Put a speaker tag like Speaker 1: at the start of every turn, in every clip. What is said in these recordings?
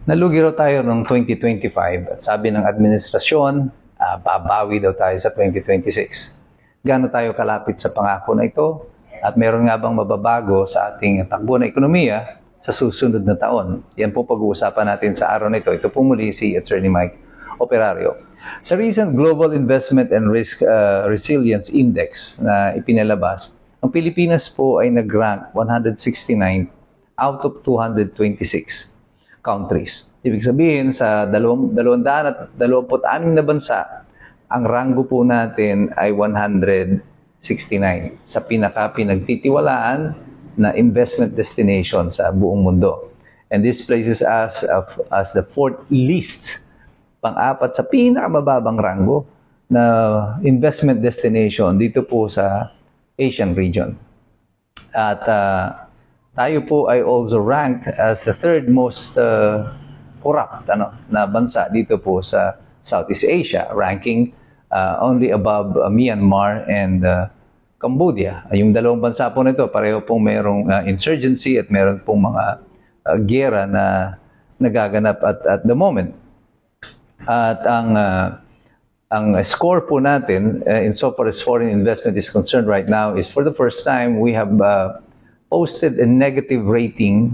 Speaker 1: Nalugi raw tayo noong 2025 at sabi ng administrasyon, babawi daw tayo sa 2026. Gaano tayo kalapit sa pangako na ito? At meron nga bang mababago sa ating takbo na ekonomiya sa susunod na taon? Yan po pag-uusapan natin sa araw na ito. Ito po muli si Attorney Mike Operario. Sa recent Global Investment and Risk Resilience Index na ipinalabas, ang Pilipinas po ay nag-rank 169 out of 226 countries. Ibig sabihin, sa 226 na bansa, ang ranggo po natin ay 169 sa pinagtitiwalaan na investment destination sa buong mundo. And this places us as the fourth least, pang-apat sa pinakamababang ranggo na investment destination dito po sa Asian region. At tayo po ay also ranked as the third most corrupt na bansa dito po sa Southeast Asia, ranking only above Myanmar and Cambodia. Yung dalawang bansa po nito, pareho pong mayroong insurgency at meron pong mga giyera na nagaganap at the moment. At ang score po natin insofar as foreign investment is concerned right now is for the first time we have posted a negative rating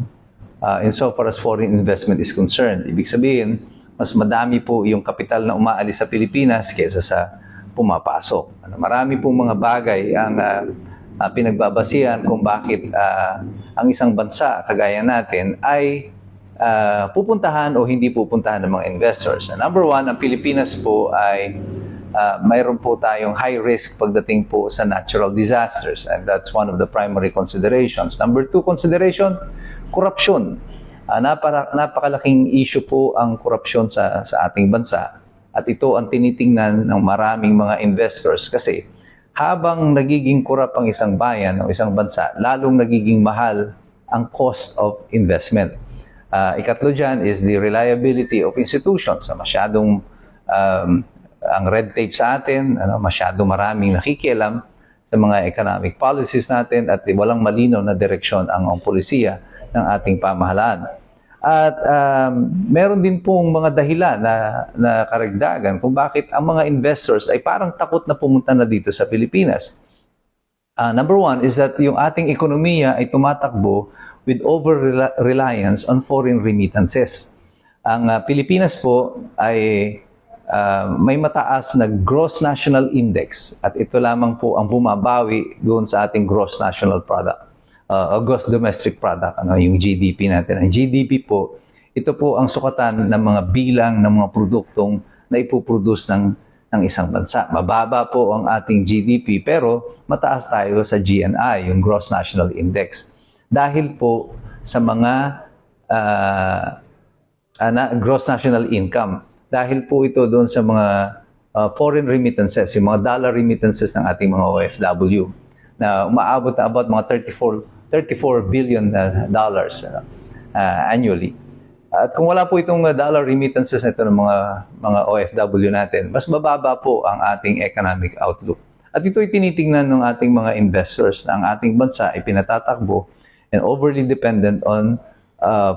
Speaker 1: insofar as foreign investment is concerned. Ibig sabihin, mas madami po yung kapital na umaalis sa Pilipinas kaysa sa pumapasok. Marami pong mga bagay ang pinagbabasihan kung bakit ang isang bansa kagaya natin ay pupuntahan o hindi pupuntahan ng mga investors. Number one, ang Pilipinas po ay mayroon po tayong high risk pagdating po sa natural disasters, and that's one of the primary considerations. Number two consideration, korupsyon. Napakalaking issue po ang korupsyon sa ating bansa, at ito ang tinitingnan ng maraming mga investors kasi habang nagiging korap ang isang bayan o isang bansa, lalong nagiging mahal ang cost of investment. Ikatlo dyan is the reliability of institutions. Masyadong ang red tape sa atin, masyado maraming nakikialam sa mga economic policies natin at walang malinaw na direksyon ang polisiya ng ating pamahalaan. At meron din pong mga dahilan na karagdagan kung bakit ang mga investors ay parang takot na pumunta na dito sa Pilipinas. Number one is that yung ating ekonomiya ay tumatakbo with over-reliance on foreign remittances. Ang Pilipinas po ay may mataas na gross national index at ito lamang po ang bumabawi doon sa ating gross national product, gross domestic product, yung GDP natin. Ang GDP po, ito po ang sukatan ng mga bilang ng mga produktong na ipoproduce ng isang bansa. Mababa po ang ating GDP pero mataas tayo sa GNI, yung gross national index. Dahil po sa mga gross national income. Dahil po ito doon sa mga foreign remittances, yung mga dollar remittances ng ating mga OFW na umaabot na about mga 34 billion dollars annually. At kung wala po itong dollar remittances nito ng mga OFW natin, mas mababa po ang ating economic outlook. At ito'y tinitingnan ng ating mga investors na ang ating bansa ay pinatatakbo and overly dependent on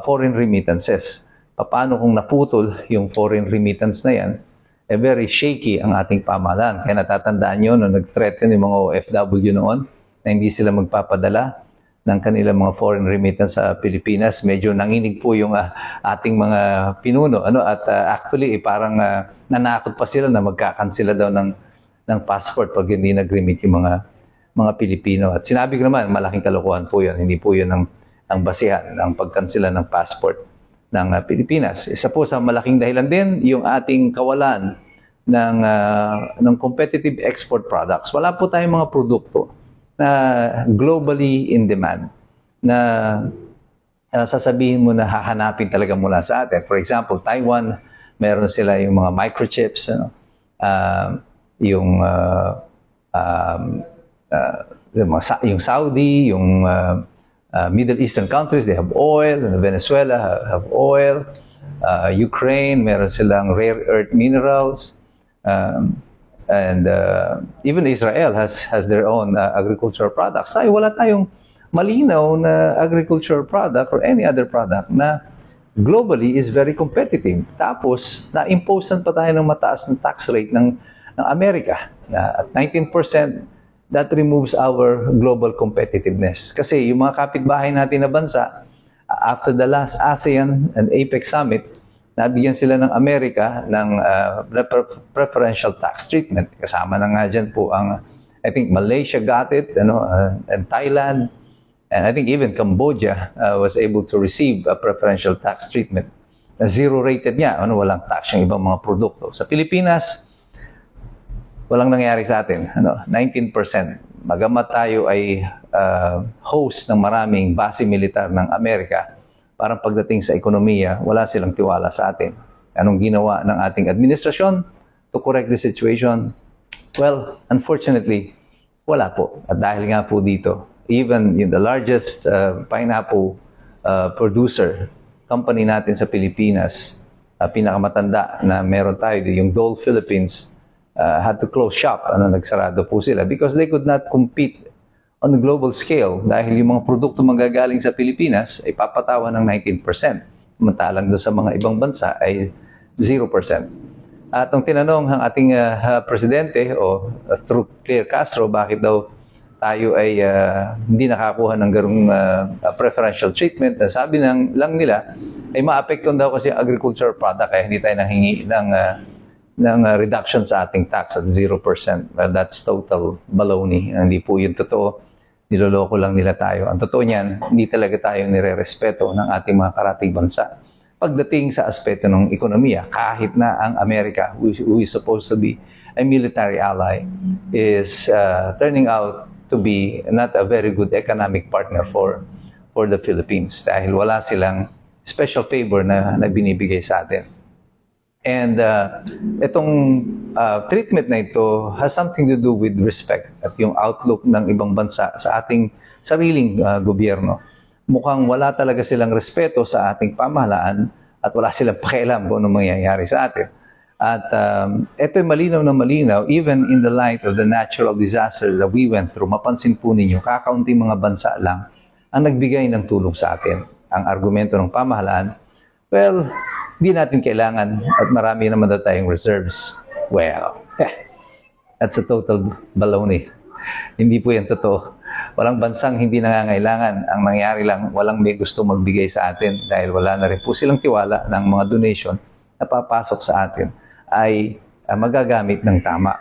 Speaker 1: foreign remittances. Paano kung naputol yung foreign remittance na yan, very shaky ang ating pamahalaan. Kaya natatandaan nyo nung nag-threaten yung mga OFW noon na hindi sila magpapadala ng kanilang mga foreign remittance sa Pilipinas. Medyo nanginig po yung ating mga pinuno. At actually, parang nanakot pa sila na magkakansela daw ng passport pag hindi nag-remit yung mga Pilipino. At sinabi ko naman, malaking kalokohan po yun. Hindi po yun ang basihan ng pagkansela ng passport ng Pilipinas. Isa po sa malaking dahilan din yung ating kawalan ng competitive export products. Wala po tayong mga produkto na globally in demand na sasabihin mo na hahanapin talaga mula sa atin. For example, Taiwan, meron sila yung mga microchips, yung Saudi, yung Middle Eastern countries, they have oil. Venezuela have oil. Ukraine, meron silang rare earth minerals. And even Israel has their own agricultural products. Tayo, wala tayong malinaw na agricultural product or any other product na globally is very competitive. Tapos, na-imposean pa tayo ng mataas na tax rate ng Amerika. At 19%, that removes our global competitiveness. Kasi yung mga kapitbahay natin na bansa, after the last ASEAN and APEC summit, nabigyan sila ng Amerika ng preferential tax treatment. Kasama na nga dyan po ang, I think Malaysia got it, and Thailand, and I think even Cambodia was able to receive a preferential tax treatment. Na zero-rated niya, walang tax yung ibang mga produkto. Sa Pilipinas, walang nangyari sa atin, 19%. Bagamat tayo ay host ng maraming base militar ng Amerika, parang pagdating sa ekonomiya, wala silang tiwala sa atin. Anong ginawa ng ating administrasyon to correct the situation? Well, unfortunately, wala po. At dahil nga po dito, even in the largest pineapple producer company natin sa Pilipinas, pinakamatanda na meron tayo, yung Dole Philippines, had to close shop. Nagsarado po sila because they could not compete on the global scale dahil yung mga produkto manggagaling sa Pilipinas ay papatawan ng 19%. Samantalang doon sa mga ibang bansa ay 0%. At ang tinanong ng ating presidente through Claire Castro, bakit daw tayo ay hindi nakakuha ng ganung preferential treatment, na sabi lang nila ay maapektuhan daw kasi agricultural product kaya hindi tayo nahingi ng reduction sa ating tax at 0%. Well, that's total baloney. Hindi po yun totoo. Niloloko lang nila tayo. Ang totoo niyan, hindi talaga tayo nire-respeto ng ating mga karatig bansa. Pagdating sa aspeto ng ekonomiya, kahit na ang Amerika, who is supposed to be a military ally, is turning out to be not a very good economic partner for the Philippines dahil wala silang special favor na binibigay sa atin. And itong treatment na ito has something to do with respect at yung outlook ng ibang bansa sa ating sariling gobyerno. Mukhang wala talaga silang respeto sa ating pamahalaan at wala silang pakialam kung anong mangyayari sa atin. At ito'y malinaw na malinaw, even in the light of the natural disaster that we went through. Mapansin po ninyo, kakaunting mga bansa lang ang nagbigay ng tulong sa atin. Ang argumento ng pamahalaan, well, hindi natin kailangan at marami naman daw tayong reserves. Well, that's a total baloney. Hindi po yan totoo. Walang bansang hindi nangangailangan. Ang nangyari lang, walang may gusto magbigay sa atin dahil wala na rin po silang tiwala ng mga donation na papasok sa atin ay magagamit ng tama.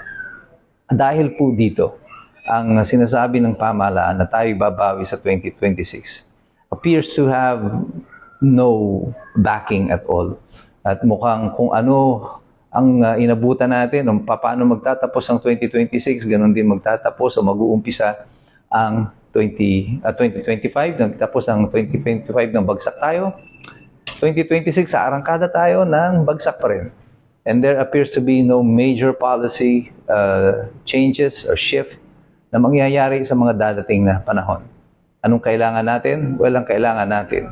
Speaker 1: Dahil po dito, ang sinasabi ng pamahalaan na tayo babawi sa 2026 appears to have no backing at all. At mukhang kung ano ang inabutan natin, paano magtatapos ang 2026, ganun din magtatapos o mag-uumpisa ang 2025, nagtapos ang 2025 ng bagsak tayo. 2026, sa arangkada tayo ng bagsak pa rin. And there appears to be no major policy changes or shift na mangyayari sa mga dadating na panahon. Anong kailangan natin? Well, ang kailangan natin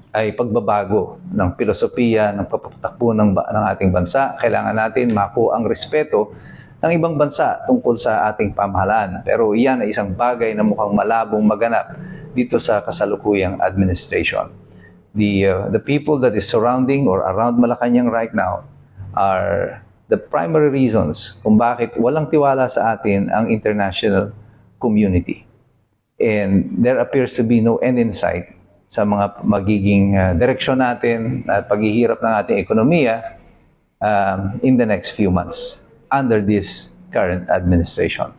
Speaker 1: ay pagbabago ng filosofiya, ng papatakbo ng ating bansa. Kailangan natin makuha ang respeto ng ibang bansa tungkol sa ating pamahalaan. Pero iyan ay isang bagay na mukhang malabong maganap dito sa kasalukuyang administration. The people that is surrounding or around Malacanang right now are the primary reasons kung bakit walang tiwala sa atin ang international community. And there appears to be no end in sight sa mga magiging direksyon natin at paghihirap ng ating ekonomiya in the next few months under this current administration.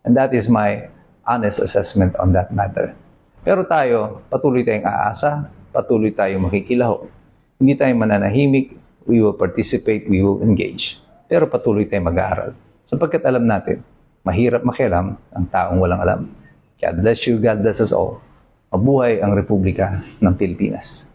Speaker 1: And that is my honest assessment on that matter. Pero tayo, patuloy tayong aasa, patuloy tayong makikilaho. Hindi tayo mananahimik, we will participate, we will engage. Pero patuloy tayong mag-aaral. Sapagkat alam natin, mahirap makialam ang taong walang alam. God bless you, God bless us all. Mabuhay ang Republika ng Pilipinas.